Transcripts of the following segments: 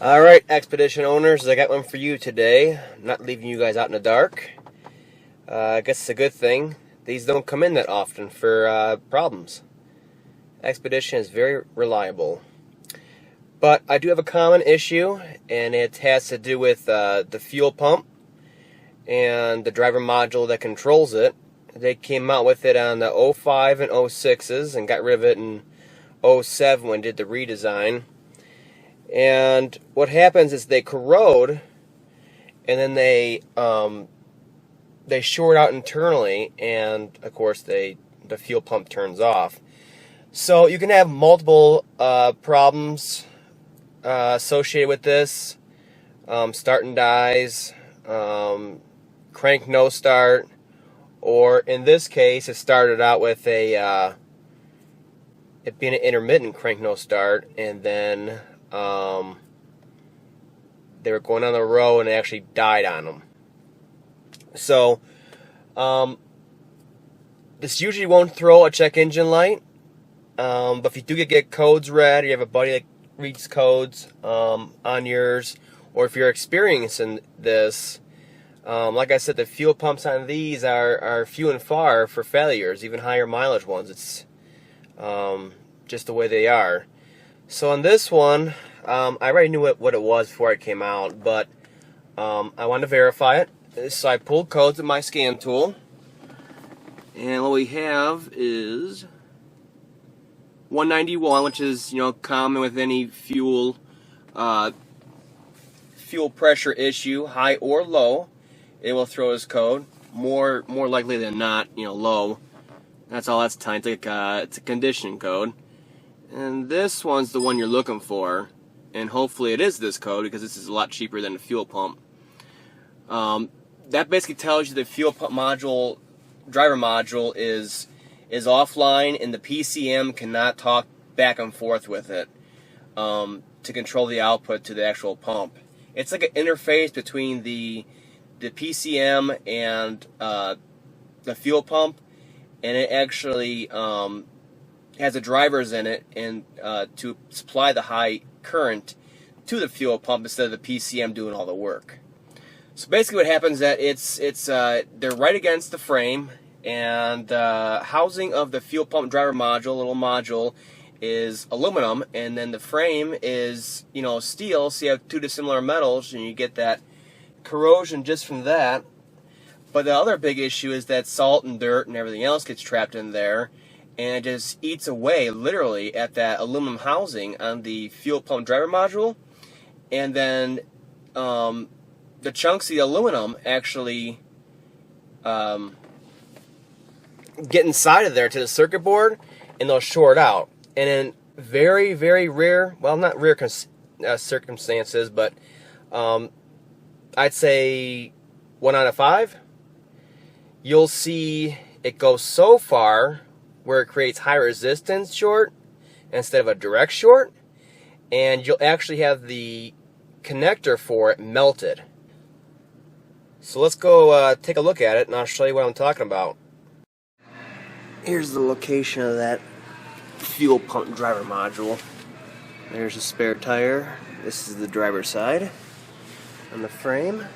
Alright, Expedition owners, I got one for you today. I'm not leaving you guys out in the dark. I guess it's a good thing. These don't come in that often for problems. Expedition is very reliable. But I do have a common issue, and it has to do with the fuel pump and the driver module that controls it. They came out with it on the 05 and 06s and got rid of it in 07 when they did the redesign. And what happens is they corrode, and then they short out internally, and of course the fuel pump turns off. So you can have multiple problems associated with this. Start and dies, crank no start, or in this case it started out with it being an intermittent crank no start, and then they were going on the road and it actually died on them. So this usually won't throw a check engine light, but if you do get codes read, or you have a buddy that reads codes on yours, or if you're experiencing this, like I said, the fuel pumps on these are few and far for failures, even higher mileage ones. It's just the way they are. So on this one, I already knew what it was before it came out, but I wanted to verify it. So I pulled codes with my scan tool, and what we have is 191, which is common with any fuel pressure issue, high or low. It will throw this code. More likely than not, low. That's all that's telling. It's a condition code. And this one's the one you're looking for, and hopefully it is this code, because this is a lot cheaper than the fuel pump. That basically tells you the fuel pump module, driver module, is offline, and the PCM cannot talk back and forth with it to control the output to the actual pump. It's like an interface between the PCM and the fuel pump, and it actually has the drivers in it and to supply the high current to the fuel pump instead of the PCM doing all the work. So basically what happens is that they're right against the frame, and the housing of the fuel pump driver module, little module, is aluminum, and then the frame is steel, so you have two dissimilar metals, and you get that corrosion just from that. But the other big issue is that salt and dirt and everything else gets trapped in there, and it just eats away literally at that aluminum housing on the fuel pump driver module, and then the chunks of the aluminum actually get inside of there to the circuit board, and they'll short out. And in very, very rare, well, not rare circumstances, but I'd say 1 out of 5, you'll see it go so far where it creates high resistance short instead of a direct short, and you'll actually have the connector for it melted. So let's go take a look at it, and I'll show you what I'm talking about. Here's the location of that fuel pump driver module. There's a spare tire. This is the driver's side on the frame.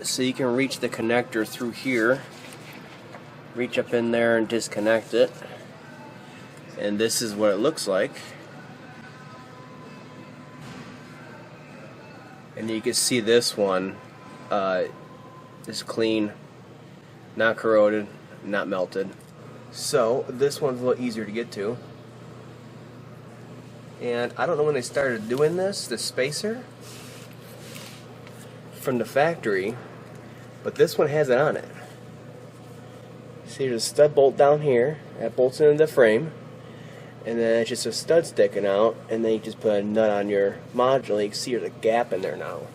So you can reach the connector through here. Reach up in there and disconnect it. And this is what it looks like. And you can see this one is clean, not corroded, not melted. So this one's a little easier to get to. And I don't know when they started doing this spacer from the factory, but this one has it on it. See, there's a stud bolt down here that bolts into the frame, and then it's just a stud sticking out, and then you just put a nut on your module. You can see there's a gap in there now.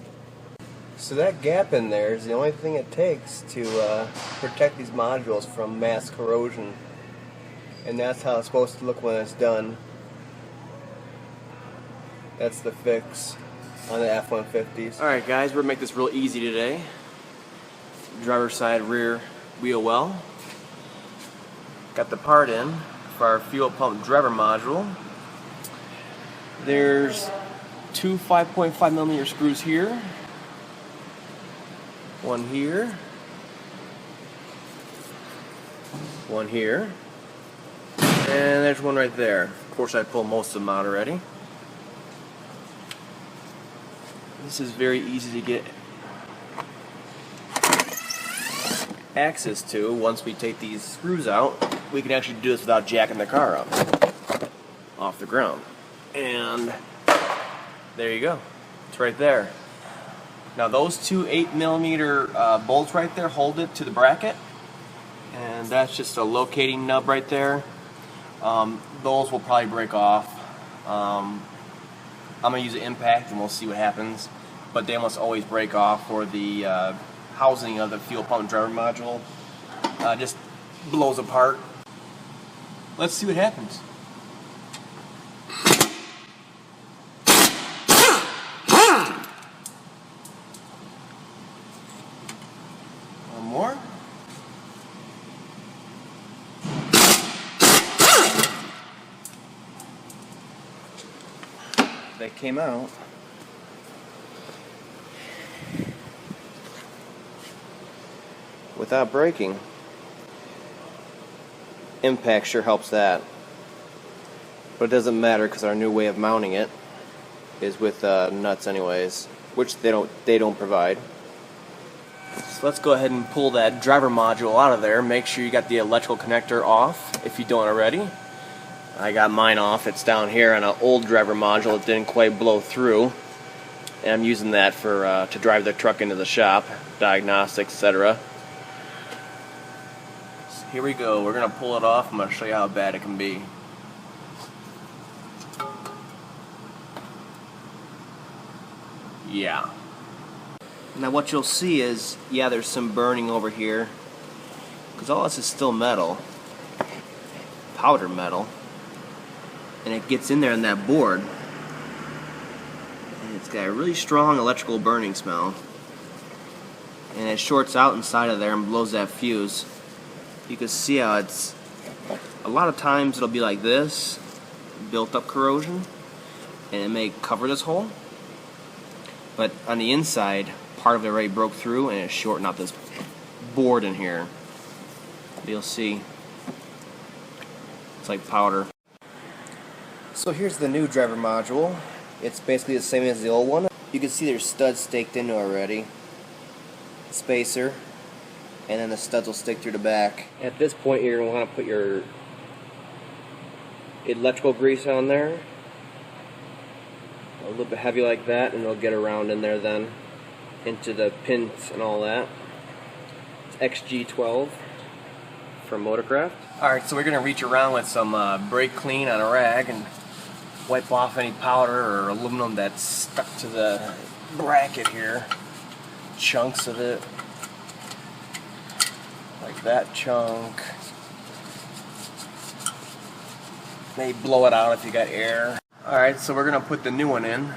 So that gap in there is the only thing it takes to protect these modules from mass corrosion, and that's how it's supposed to look when it's done. That's the fix on the F150s. Alright guys, we're going to make this real easy today. Driver's side rear wheel well. Got the part in for our fuel pump driver module. There's two 5.5mm screws here, one here, one here, and there's one right there. Of course, I pulled most of them out already. This is very easy to get access to. Once we take these screws out, we can actually do this without jacking the car up off the ground. And there you go. It's right there. Now those two 8mm bolts right there hold it to the bracket, and that's just a locating nub right there. Those will probably break off. I'm going to use an impact and we'll see what happens, but they almost always break off, or the housing of the fuel pump driver module just blows apart. Let's see what happens. One more. They came out. Without breaking. Impact sure helps that. But it doesn't matter because our new way of mounting it is with nuts anyways, which they don't provide. So let's go ahead and pull that driver module out of there. Make sure you got the electrical connector off if you don't already. I got mine off. It's down here on an old driver module. It didn't quite blow through, and I'm using that for to drive the truck into the shop, diagnostics, etc. So here we go. We're gonna pull it off. I'm gonna show you how bad it can be. Yeah. Now what you'll see is, yeah, there's some burning over here, because all this is still metal, powder metal, and it gets in there in that board, and it's got a really strong electrical burning smell, and it shorts out inside of there and blows that fuse. You can see how it's, a lot of times it'll be like this, built up corrosion, and it may cover this hole, but on the inside, part of it already broke through and it's shorting out this board in here. You'll see it's like powder. So here's the new driver module. It's basically the same as the old one. You can see there's studs staked into already, spacer, and then the studs will stick through the back. At this point you're going to want to put your electrical grease on there, a little bit heavy like that, and it'll get around in there then into the pins and all that. It's XG12 from Motorcraft. Alright, so we're going to reach around with some brake clean on a rag and wipe off any powder or aluminum that's stuck to the bracket here. Chunks of it. Like that chunk. Maybe blow it out if you got air. Alright, so we're going to put the new one in.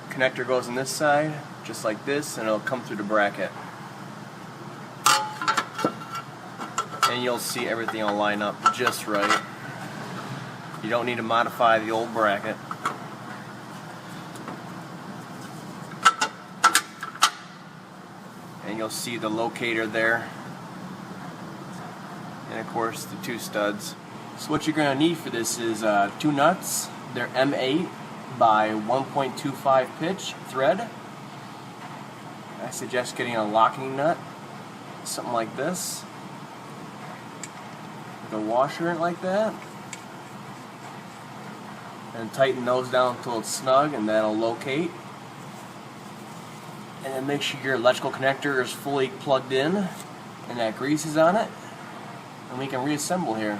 Connector goes on this side, just like this, and it'll come through the bracket. And you'll see everything will line up just right. You don't need to modify the old bracket. And you'll see the locator there. And of course the two studs. So what you're going to need for this is two nuts. They're M8 by 1.25 pitch thread. I suggest getting a locking nut, something like this, with a washer in it like that, and tighten those down until it's snug, and that'll locate. And then make sure your electrical connector is fully plugged in and that grease is on it, and we can reassemble here.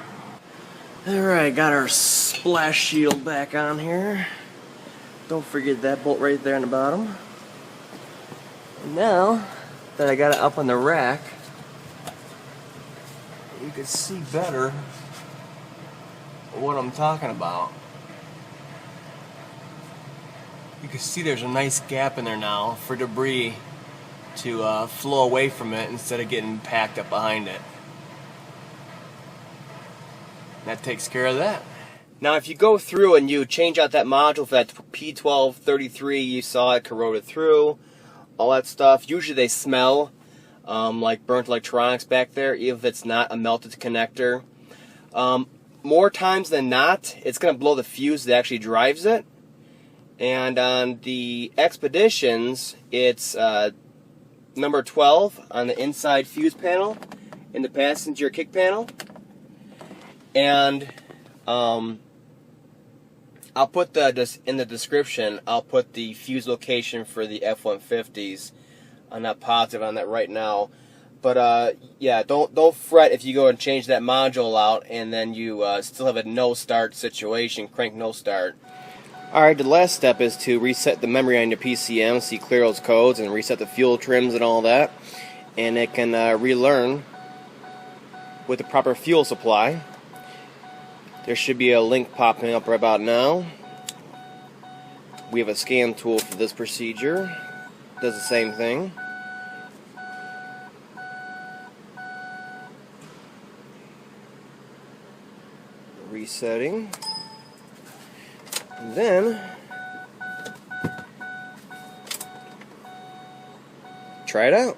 Alright, got our splash shield back on here. Don't forget that bolt right there on the bottom. And now that I got it up on the rack, you can see better what I'm talking about. You can see there's a nice gap in there now for debris to flow away from it instead of getting packed up behind it. That takes care of that. Now, if you go through and you change out that module for that P1233, you saw it corroded through, all that stuff. Usually they smell like burnt electronics back there, even if it's not a melted connector. More times than not, it's going to blow the fuse that actually drives it. And on the Expeditions, it's number 12 on the inside fuse panel in the passenger kick panel. And I'll put in the description, I'll put the fuse location for the F150s. I'm not positive on that right now. But yeah, don't fret if you go and change that module out and then you still have a no start situation, crank no start. Alright, the last step is to reset the memory on your PCM so you clear those codes and reset the fuel trims and all that. And it can relearn with the proper fuel supply. There should be a link popping up right about now. We have a scan tool for this procedure. Does the same thing. Resetting. And then try it out.